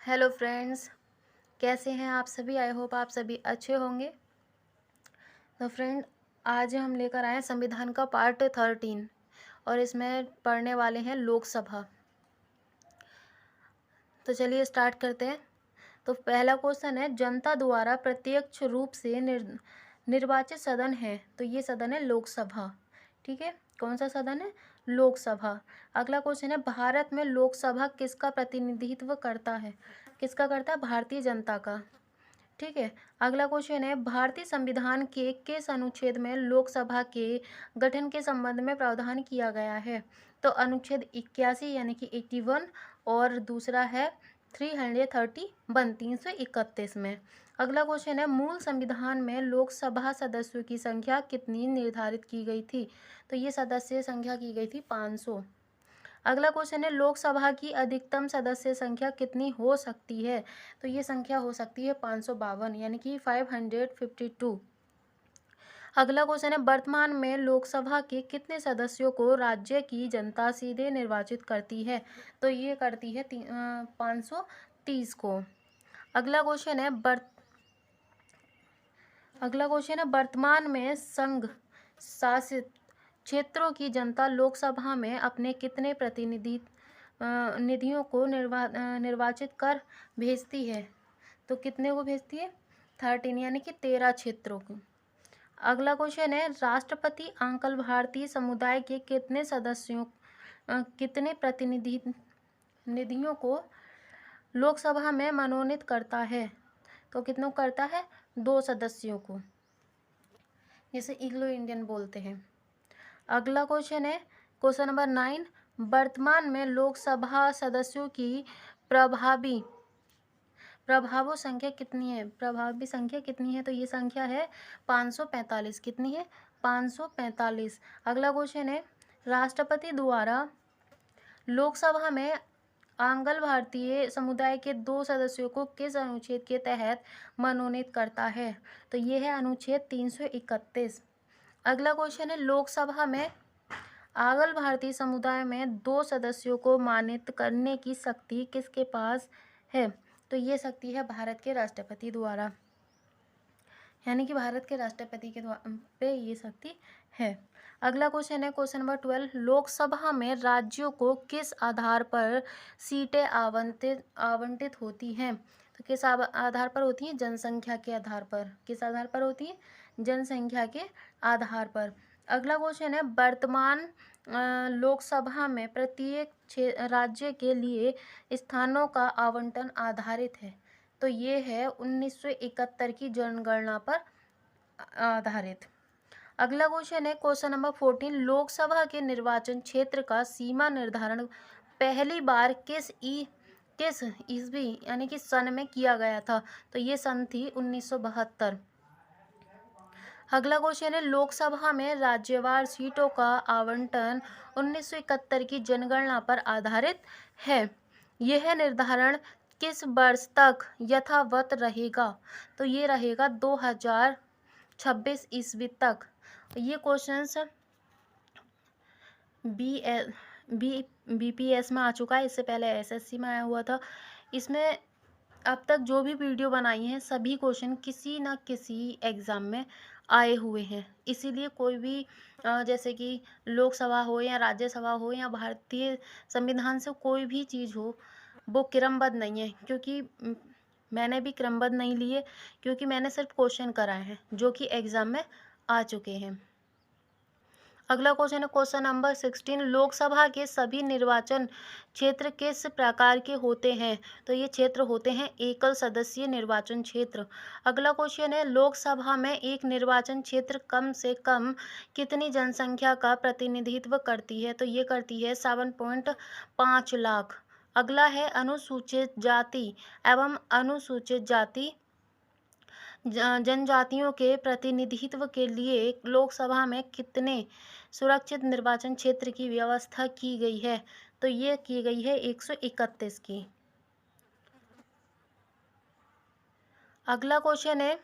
Hello friends, कैसे हैं आप सभी। आई होप आप सभी अच्छे होंगे। तो फ्रेंड, आज हम लेकर आए हैं संविधान का पार्ट 13 और इसमें पढ़ने वाले हैं लोकसभा। तो चलिए स्टार्ट करते हैं। तो पहला क्वेश्चन है, जनता द्वारा प्रत्यक्ष रूप से निर्वाचित सदन है। तो ये सदन है लोकसभा। ठीक है, कौन सा सदन है? लोकसभा। अगला क्वेश्चन है, भारत में लोकसभा किसका प्रतिनिधित्व करता है? किसका करता है? भारतीय जनता का। ठीक है। अगला क्वेश्चन है, भारतीय संविधान के किस अनुच्छेद में लोकसभा के गठन के संबंध में प्रावधान किया गया है? तो अनुच्छेद 81 यानी कि 81, और दूसरा है 331 331 में। अगला क्वेश्चन है, मूल संविधान में लोकसभा सदस्यों की संख्या कितनी निर्धारित की गई थी? तो ये सदस्य संख्या की गई थी 500। अगला क्वेश्चन है, लोकसभा की अधिकतम सदस्य संख्या कितनी हो सकती है? तो ये संख्या हो सकती है 552 यानी कि 552। अगला क्वेश्चन है, वर्तमान में लोकसभा के कितने सदस्यों को राज्य की जनता सीधे निर्वाचित करती है? तो ये करती है 530 को। अगला क्वेश्चन है, वर्तमान में संघ शासित क्षेत्रों की जनता लोकसभा में अपने कितने निधियों को निर्वाचित कर भेजती है? तो कितने को भेजती है? 13 यानी कि 13 क्षेत्रों को। अगला क्वेश्चन है, राष्ट्रपति अंकल भारतीय समुदाय के कितने सदस्यों कितने निधियों को लोकसभा में मनोनीत करता है? तो कितनों को करता है? 2 सदस्यों को, जिसे इग्लो इंडियन बोलते हैं। अगला क्वेश्चन है, क्वेश्चन नंबर 9, वर्तमान में लोकसभा सदस्यों की प्रभावी संख्या कितनी है? तो ये संख्या है 545। कितनी है? 545। अगला क्वेश्चन है, राष्ट्रपति द्वारा लोकसभा में आंग्ल भारतीय समुदाय के 2 सदस्यों को किस अनुच्छेद के तहत मनोनीत करता है? तो ये है अनुच्छेद 331। अगला क्वेश्चन है, लोकसभा में आंग्ल भारतीय समुदाय में 2 सदस्यों को मानित करने की शक्ति किसके पास है? तो ये शक्ति है भारत के राष्ट्रपति द्वारा, यानी कि भारत के राष्ट्रपति के पे ये शक्ति है। अगला क्वेश्चन है, क्वेश्चन नंबर 12, लोकसभा में राज्यों को किस आधार पर सीटें आवंटित होती हैं? तो किस आधार पर होती हैं? जनसंख्या के आधार पर। किस आधार पर होती है? जनसंख्या के आधार पर। अगला क्वेश्चन है, वर्तमान लोकसभा में प्रत्येक राज्य के लिए स्थानों का आवंटन आधारित है। तो ये है 1971 की जनगणना पर आधारित। अगला क्वेश्चन है, क्वेश्चन नंबर 14, लोकसभा के निर्वाचन क्षेत्र का सीमा निर्धारण पहली बार किस ईस्वी यानी कि सन में किया गया था? तो ये सन थी 1972। अगला क्वेश्चन है, लोकसभा में राज्यवार सीटों का आवंटन 1971 की जनगणना पर आधारित है। यह निर्धारण किस वर्ष तक यथावत रहेगा? तो ये रहेगा 2026 ईस्वी तक। ये क्वेश्चंस बीपीएस में आ चुका है, इससे पहले एसएससी में आया हुआ था। इसमें अब तक जो भी वीडियो बनाई हैं सभी क्वेश्चन किसी न किसी एग्ज़ाम में आए हुए हैं। इसीलिए कोई भी जैसे कि लोकसभा हो या राज्यसभा हो या भारतीय संविधान से कोई भी चीज़ हो, वो क्रमबद्ध नहीं है। क्योंकि मैंने भी क्रमबद्ध नहीं लिए, क्योंकि मैंने सिर्फ क्वेश्चन कराए हैं जो कि एग्ज़ाम में आ चुके हैं। अगला क्वेश्चन है, क्वेश्चन नंबर 16, लोकसभा के सभी निर्वाचन क्षेत्र किस प्रकार के होते हैं? तो ये क्षेत्र होते हैं एकल सदस्यीय निर्वाचन क्षेत्र। अगला क्वेश्चन है, लोकसभा में एक निर्वाचन क्षेत्र कम से कम कितनी जनसंख्या का प्रतिनिधित्व करती है? तो ये करती है 7.5 लाख। अगला है, अनुसूचित जाति एवं अनुसूचित जाति जनजातियों के प्रतिनिधित्व के लिए लोकसभा में कितने सुरक्षित निर्वाचन क्षेत्र की व्यवस्था की गई है? तो ये की गई है 131 की। अगला क्वेश्चन है,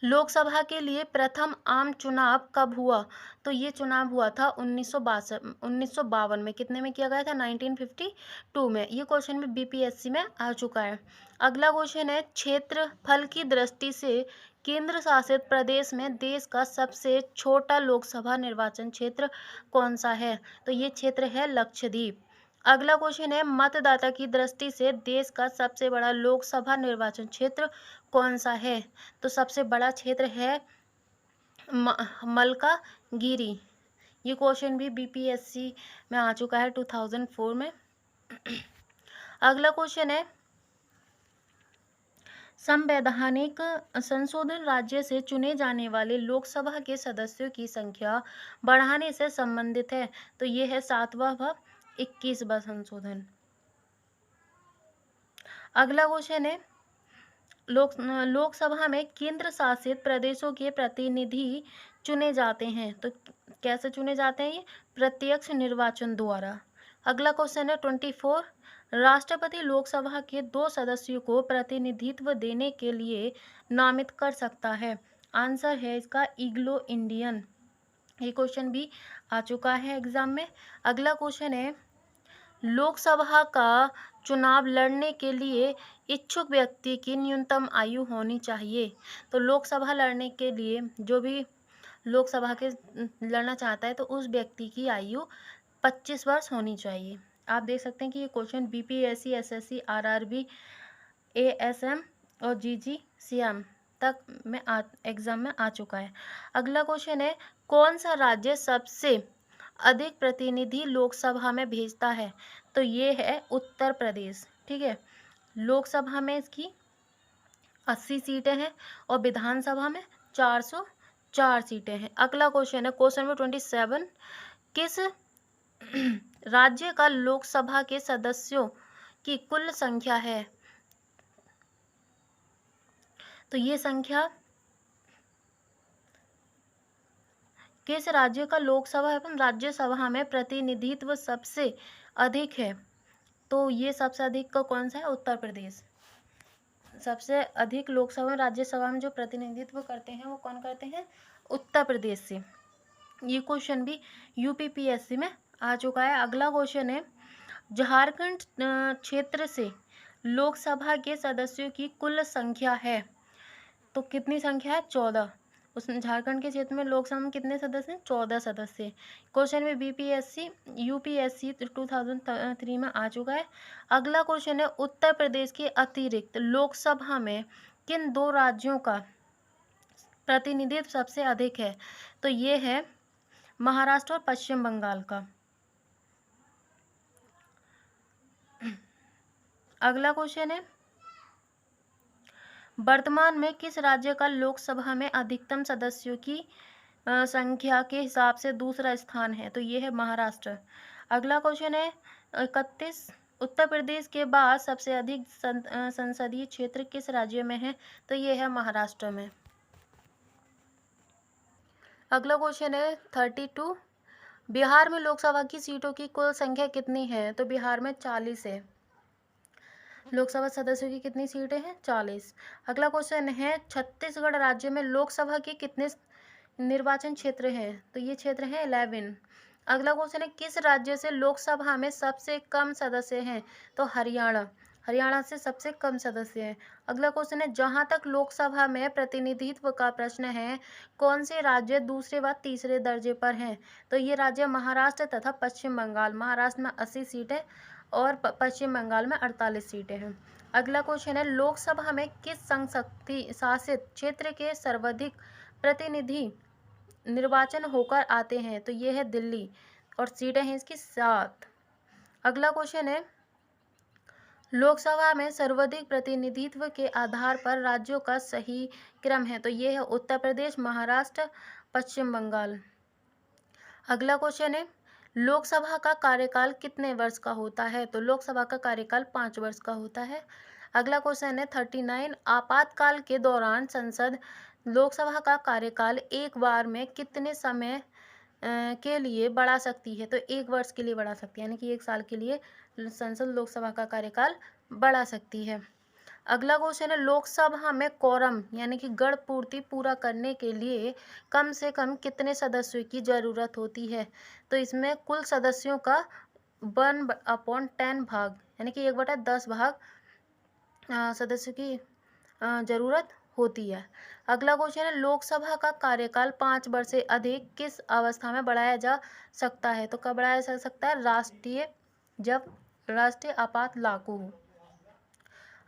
लोकसभा के लिए प्रथम आम चुनाव कब हुआ? तो ये चुनाव हुआ था 1952 में। कितने में किया गया था? 1952 में। ये क्वेश्चन भी बीपीएससी में आ चुका है। अगला क्वेश्चन है, क्षेत्रफल की दृष्टि से केंद्र शासित प्रदेश में देश का सबसे छोटा लोकसभा निर्वाचन क्षेत्र कौन सा है? तो ये क्षेत्र है लक्षद्वीप। अगला क्वेश्चन है, मतदाता की दृष्टि से देश का सबसे बड़ा लोकसभा निर्वाचन क्षेत्र कौन सा है? तो सबसे बड़ा क्षेत्र है मलकागिरी। ये क्वेश्चन भी बीपीएससी में आ चुका है 2004 में। अगला क्वेश्चन है, संवैधानिक संशोधन राज्य से चुने जाने वाले लोकसभा के सदस्यों की संख्या बढ़ाने से संबंधित है। तो ये है 7वां व 21वां संशोधन। अगला क्वेश्चन है, लोकसभा में केंद्र शासित प्रदेशों के प्रतिनिधि चुने जाते हैं। तो कैसे चुने जाते हैं? ये प्रत्यक्ष निर्वाचन द्वारा। अगला क्वेश्चन है 24, राष्ट्रपति लोकसभा के 2 सदस्यों को प्रतिनिधित्व देने के लिए नामित कर सकता है। आंसर है इसका एंग्लो इंडियन। ये क्वेश्चन भी आ चुका है एग्जाम में। अगला क्वेश्चन है, लोकसभा का चुनाव लड़ने के लिए इच्छुक व्यक्ति की न्यूनतम आयु होनी चाहिए। तो लोकसभा लड़ने के लिए जो भी लोकसभा के लड़ना चाहता है तो उस व्यक्ति की आयु 25 वर्ष होनी चाहिए। आप देख सकते हैं कि ये question BPSC, SSC, RRB, ASM और जीजीसीएम तक में एग्जाम में आ चुका है। अगला क्वेश्चन है, कौन सा राज्य सबसे अधिक प्रतिनिधि लोकसभा में भेजता है? तो ये है उत्तर प्रदेश। ठीक है, लोकसभा में इसकी 80 सीटें हैं और विधानसभा में 404 सीटें हैं। अगला क्वेश्चन है, क्वेश्चन नंबर 27, किस राज्य का लोकसभा के सदस्यों की कुल संख्या है? तो ये संख्या किस राज्य का लोकसभा एवं राज्यसभा में प्रतिनिधित्व सबसे अधिक है? तो ये सबसे अधिक का कौन सा है? उत्तर प्रदेश। सबसे अधिक लोकसभा राज्यसभा में जो प्रतिनिधित्व करते हैं वो कौन करते हैं? उत्तर प्रदेश से। ये क्वेश्चन भी यूपीपीएससी में आ चुका है। अगला क्वेश्चन है, झारखंड क्षेत्र से लोकसभा के सदस्यों की कुल संख्या है। तो कितनी संख्या है? 14। उसमें झारखंड के क्षेत्र में लोकसभा में कितने सदस्य हैं? 14 सदस्य। क्वेश्चन में बीपीएससी यूपीएससी 2003 में आ चुका है। अगला क्वेश्चन है, उत्तर प्रदेश के अतिरिक्त लोकसभा में किन 2 राज्यों का प्रतिनिधित्व सबसे अधिक है? तो ये है महाराष्ट्र और पश्चिम बंगाल का। अगला क्वेश्चन है, वर्तमान में किस राज्य का लोकसभा में अधिकतम सदस्यों की संख्या के हिसाब से दूसरा स्थान है? तो ये है महाराष्ट्र। अगला क्वेश्चन है 31, उत्तर प्रदेश के बाद सबसे अधिक संसदीय क्षेत्र किस राज्य में है? तो ये है महाराष्ट्र में। अगला क्वेश्चन है 32, बिहार में लोकसभा की सीटों की कुल संख्या कितनी है? तो बिहार में 40 है। लोकसभा सदस्यों की कितनी सीटें हैं? 40। अगला क्वेश्चन है, छत्तीसगढ़ राज्य में लोकसभा के कितने निर्वाचन क्षेत्र हैं? तो ये क्षेत्र है 11। अगला क्वेश्चन है, किस राज्य से लोकसभा में सबसे कम सदस्य हैं? तो हरियाणा। हरियाणा से सबसे कम सदस्य हैं। अगला क्वेश्चन है, जहां तक लोकसभा में प्रतिनिधित्व का प्रश्न है, कौन से राज्य दूसरे व तीसरे दर्जे पर हैं? तो ये राज्य महाराष्ट्र तथा पश्चिम बंगाल। महाराष्ट्र में 80 सीटें और पश्चिम बंगाल में 48 सीटें हैं। अगला क्वेश्चन है, लोकसभा में किस संसदीय शासित क्षेत्र के सर्वाधिक प्रतिनिधि निर्वाचन होकर आते हैं? तो ये है दिल्ली और सीटें हैं इसकी 7। अगला क्वेश्चन है, लोकसभा में सर्वाधिक प्रतिनिधित्व के आधार पर राज्यों का सही क्रम है? तो ये है उत्तर प्रदेश, महाराष्ट्र, पश्चिम बंगाल। अगला क्वेश्चन है, लोकसभा का कार्यकाल कितने वर्ष का होता है? तो लोकसभा का कार्यकाल 5 वर्ष का होता है। अगला क्वेश्चन है 39, आपातकाल के दौरान संसद लोकसभा का कार्यकाल एक बार में कितने समय के लिए बढ़ा सकती है? तो 1 वर्ष के लिए बढ़ा सकती है, यानी कि 1 साल के लिए संसद लोकसभा का कार्यकाल बढ़ा सकती है। अगला क्वेश्चन है लोकसभा में कोरम यानी कि गण पूर्ति पूरा करने के लिए कम से कम कितने सदस्यों की जरूरत होती है। तो इसमें कुल सदस्यों का 1/10 भाग यानी कि 1/10 भाग सदस्यों की जरूरत होती है। अगला क्वेश्चन है लोकसभा का कार्यकाल 5 वर्ष से अधिक किस अवस्था में बढ़ाया जा सकता है। तो कब बढ़ाया जा सकता है? जब राष्ट्रीय आपात लागू हो।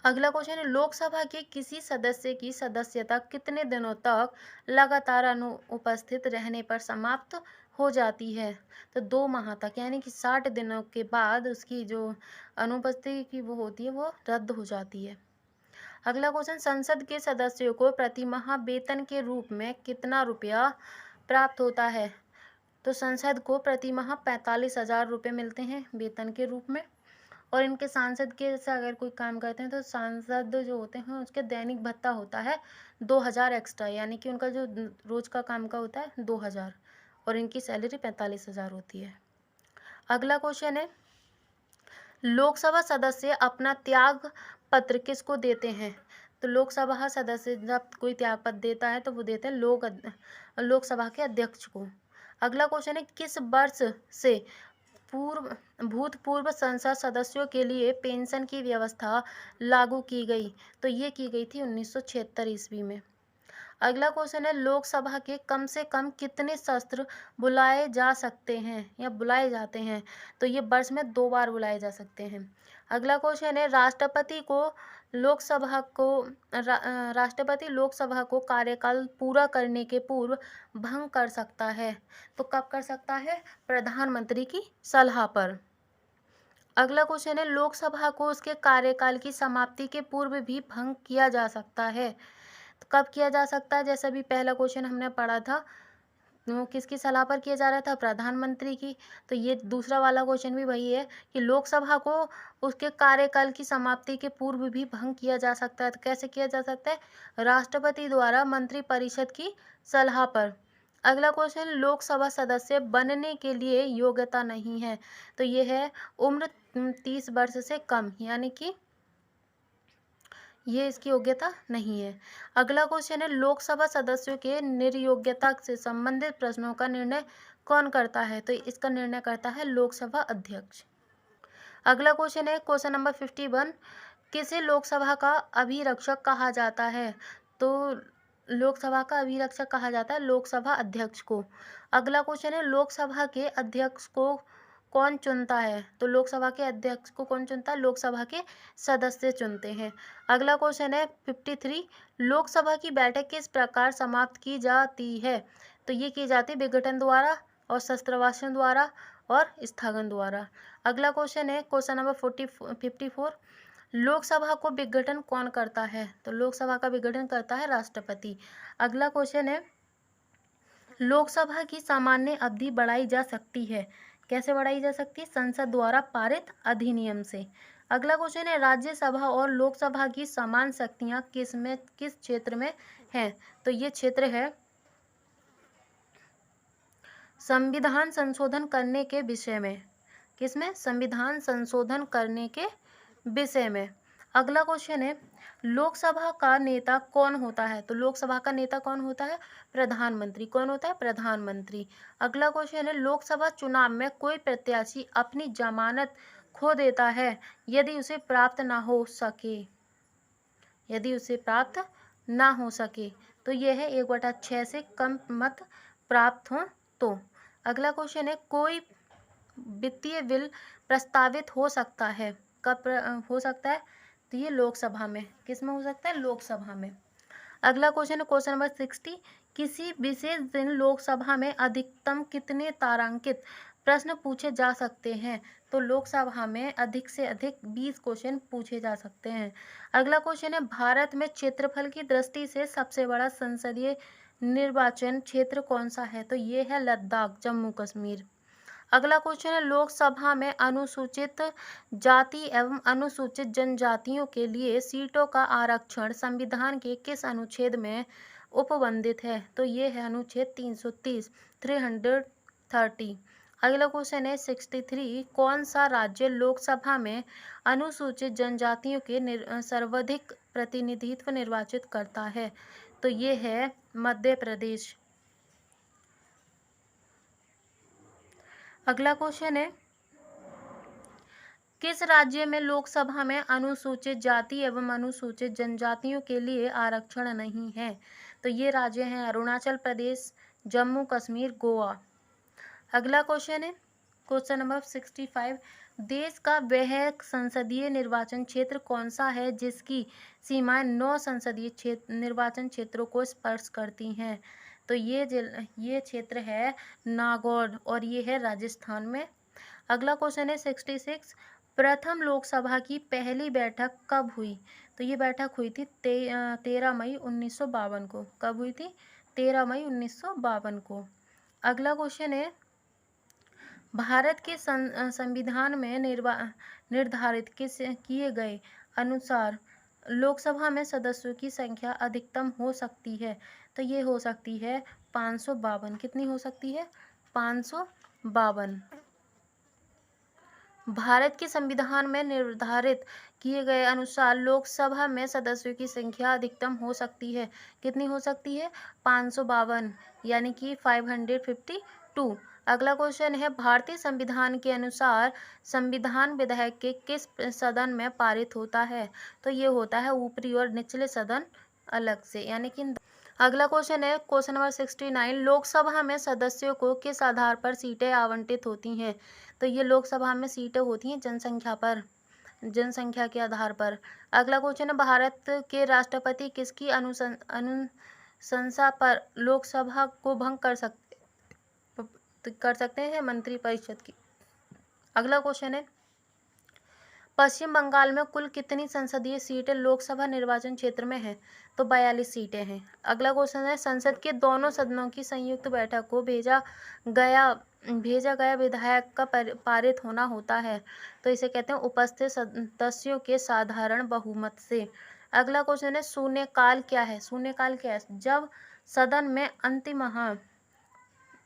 अगला क्वेश्चन है लोकसभा के किसी सदस्य की सदस्यता कितने दिनों तक लगातार अनुपस्थित रहने पर समाप्त हो जाती है। तो 2 माह तक यानी कि 60 दिनों के बाद उसकी जो अनुपस्थिति की वो होती है वो रद्द हो जाती है। अगला क्वेश्चन संसद के सदस्यों को प्रतिमाह वेतन के रूप में कितना रुपया प्राप्त होता है। तो संसद को प्रतिमाह 45,000 रुपये मिलते हैं वेतन के रूप में। और इनके सांसद के से अगर कोई काम करते हैं तो सांसद जो होते हैं उसके दैनिक भत्ता होता है 2,000 एक्स्ट्रा यानी कि उनका जो रोज का काम का होता है 2,000 और इनकी सैलरी 45,000 होती है। अगला क्वेश्चन है लोकसभा सदस्य अपना त्याग पत्र किसको देते हैं। तो लोकसभा सदस्य जब कोई त्याग पत्र देता है तो वो देते हैं लोकसभा के अध्यक्ष को। अगला क्वेश्चन है किस वर्ष से भूतपूर्व संसद सदस्यों के लिए पेंशन की व्यवस्था लागू की गई। तो ये की गई थी 1976 ईस्वी में। अगला क्वेश्चन है लोकसभा के कम से कम कितने सत्र बुलाए जा सकते हैं या बुलाए जाते हैं। तो ये वर्ष में 2 बार बुलाए जा सकते हैं। अगला क्वेश्चन है राष्ट्रपति लोकसभा को कार्यकाल पूरा करने के पूर्व भंग कर सकता है। तो कब कर सकता है? प्रधानमंत्री की सलाह पर। अगला क्वेश्चन है लोकसभा को उसके कार्यकाल की समाप्ति के पूर्व भी भंग किया जा सकता है। तो कब किया जा सकता है? जैसे अभी पहला क्वेश्चन हमने पढ़ा था वो किसकी सलाह पर किया जा रहा था? प्रधानमंत्री की। तो ये दूसरा वाला क्वेश्चन भी वही है कि लोकसभा को उसके कार्यकाल की समाप्ति के पूर्व भी भंग किया जा सकता है। तो कैसे किया जा सकता है? राष्ट्रपति द्वारा मंत्रिपरिषद की सलाह पर। अगला क्वेश्चन लोकसभा सदस्य बनने के लिए योग्यता नहीं है। तो ये है उम्र 30 वर्ष से कम यानी कि ये इसकी योग्यता नहीं है। अगला क्वेश्चन है लोकसभा सदस्यों के निर्योग्यता से संबंधित प्रश्नों का निर्णय कौन करता है। तो इसका निर्णय करता है लोकसभा अध्यक्ष। अगला क्वेश्चन है क्वेश्चन नंबर 51 किसे लोकसभा का अभिरक्षक कहा जाता है। तो लोकसभा का अभिरक्षक कहा जाता है लोकसभा अध्यक्ष को। अगला क्वेश्चन है लोकसभा के अध्यक्ष को कौन चुनता है। तो लोकसभा के अध्यक्ष को कौन चुनता है? लोकसभा के सदस्य चुनते हैं। अगला क्वेश्चन है 53 लोकसभा की बैठक किस प्रकार समाप्त की जाती है। तो ये की जाती है विघटन द्वारा और शस्त्रभाषण द्वारा और स्थगन द्वारा। अगला क्वेश्चन है क्वेश्चन नंबर 54 लोकसभा को विघटन कौन करता है। तो लोकसभा का विघटन करता है राष्ट्रपति। अगला क्वेश्चन है लोकसभा की सामान्य अवधि बढ़ाई जा सकती है। कैसे बढ़ाई जा सकती है? संसद द्वारा पारित अधिनियम से। अगला क्वेश्चन है राज्यसभा और लोकसभा की समान शक्तियां किस क्षेत्र में हैं। तो ये क्षेत्र है संविधान संशोधन करने के विषय में। किसमें? संविधान संशोधन करने के विषय में। अगला क्वेश्चन है लोकसभा का नेता कौन होता है। तो लोकसभा का नेता कौन होता है? प्रधानमंत्री। कौन होता है? प्रधानमंत्री। अगला क्वेश्चन है लोकसभा चुनाव में कोई प्रत्याशी अपनी जमानत खो देता है यदि उसे प्राप्त ना हो सके। तो यह है 1/6 से कम मत प्राप्त हो तो। अगला क्वेश्चन है कोई वित्तीय बिल प्रस्तावित हो सकता है। कब हो सकता है? तो ये लोकसभा में। किस में हो सकता है? लोकसभा में। अगला क्वेश्चन है क्वेश्चन नंबर 60 किसी विशेष दिन लोकसभा में अधिकतम कितने तारांकित प्रश्न पूछे जा सकते हैं। तो लोकसभा में अधिक से अधिक 20 क्वेश्चन पूछे जा सकते हैं। अगला क्वेश्चन है भारत में क्षेत्रफल की दृष्टि से सबसे बड़ा संसदीय निर्वाचन क्षेत्र कौन सा है। तो ये है लद्दाख, जम्मू कश्मीर। अगला क्वेश्चन है लोकसभा में अनुसूचित जाति एवं अनुसूचित जनजातियों के लिए सीटों का आरक्षण संविधान के किस अनुच्छेद में उपबंधित है। तो ये है अनुच्छेद 330। अगला क्वेश्चन है 63, कौन सा राज्य लोकसभा में अनुसूचित जनजातियों के सर्वाधिक प्रतिनिधित्व निर्वाचित करता है? तो ये है मध्य प्रदेश। अगला क्वेश्चन है, किस राज्य में लोकसभा में अनुसूचित जाति एवं अनुसूचित जनजातियों के लिए आरक्षण नहीं है? तो ये राज्य हैं अरुणाचल प्रदेश, जम्मू कश्मीर, गोवा। अगला क्वेश्चन है क्वेश्चन नंबर 65, देश का वह संसदीय निर्वाचन क्षेत्र कौन सा है जिसकी सीमाएं 9 संसदीय निर्वाचन क्षेत्रों को स्पर्श करती हैं? तो ये क्षेत्र है नागौर और ये है राजस्थान में। अगला क्वेश्चन है 66, प्रथम लोकसभा की पहली बैठक कब हुई? तो ये बैठक हुई थी 13 मई 1952 को। कब हुई थी? 13 मई 1952 को। अगला क्वेश्चन है, भारत के संविधान में निर्धारित किए गए अनुसार लोकसभा में सदस्यों की संख्या अधिकतम हो सकती है? तो ये हो सकती है 552। कितनी हो सकती है? 552। भारत के संविधान में निर्धारित किए गए अनुसार लोकसभा में सदस्यों की संख्या अधिकतम हो सकती है। कितनी हो सकती है? 552, यानी कि 552। अगला क्वेश्चन है, भारतीय संविधान के अनुसार संविधान विधेयक के किस सदन में पारित होता है? तो ये होता है ऊपरी और निचले सदन अलग से, यानी कि। अगला क्वेश्चन है क्वेश्चन नंबर 69, लोकसभा में सदस्यों को किस आधार पर सीटें आवंटित होती हैं? तो ये लोकसभा में सीटें होती हैं जनसंख्या के आधार पर। अगला क्वेश्चन है, भारत के राष्ट्रपति किसकी अनुशंसा पर लोकसभा को भंग कर सकते हैं? मंत्रिपरिषद की। अगला क्वेश्चन है, पश्चिम बंगाल में कुल कितनी संसदीय सीटें लोकसभा निर्वाचन क्षेत्र में हैं? तो 42 सीटें हैं। अगला क्वेश्चन है, संसद के दोनों सदनों की संयुक्त बैठक को भेजा गया विधेयक का पारित होना होता है? तो इसे कहते हैं उपस्थित सदस्यों के साधारण बहुमत से। अगला क्वेश्चन है, शून्यकाल क्या है? शून्यकाल क्या है? जब सदन में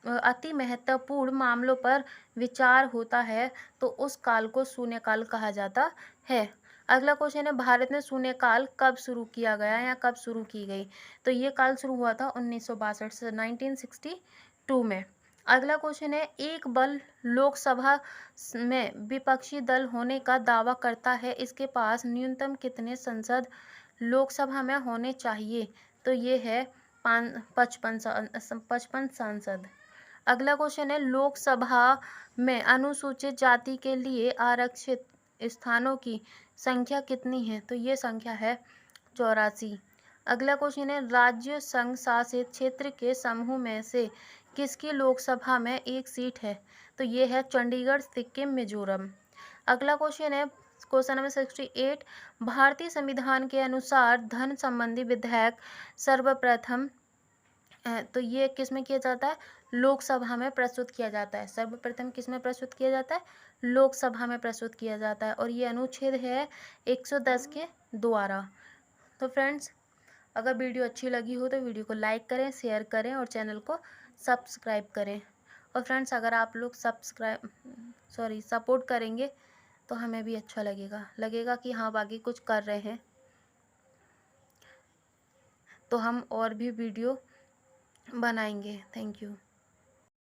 अति महत्वपूर्ण मामलों पर विचार होता है तो उस काल को शून्यकाल कहा जाता है। अगला क्वेश्चन है, भारत में शून्यकाल कब शुरू किया गया या कब शुरू की गई? तो ये काल शुरू हुआ था 1962 से 1962 में। अगला क्वेश्चन है, एक बल लोकसभा में विपक्षी दल होने का दावा करता है, इसके पास न्यूनतम कितने सांसद लोकसभा में होने चाहिए? तो ये है 55 सांसद। अगला क्वेश्चन है, लोकसभा में अनुसूचित जाति के लिए आरक्षित स्थानों की संख्या कितनी है? तो ये संख्या है 84। अगला क्वेश्चन है, राज्य संघ शासित क्षेत्र के समूह में से किसकी लोकसभा में एक सीट है? तो ये है चंडीगढ़, सिक्किम, मिजोरम। अगला क्वेश्चन है क्वेश्चन नंबर 68, भारतीय संविधान के अनुसार धन संबंधी विधेयक सर्वप्रथम तो ये किस में किया जाता है? लोकसभा में प्रस्तुत किया जाता है। सर्वप्रथम किस में प्रस्तुत किया जाता है? लोकसभा में प्रस्तुत किया जाता है और ये अनुच्छेद है 110 के द्वारा। तो फ्रेंड्स, अगर वीडियो अच्छी लगी हो तो वीडियो को लाइक करें, शेयर करें और चैनल को सब्सक्राइब करें। और फ्रेंड्स, अगर आप लोग सपोर्ट करेंगे तो हमें भी अच्छा लगेगा कि हाँ बाकी कुछ कर रहे हैं, तो हम और भी वीडियो बनाएंगे। Thank you.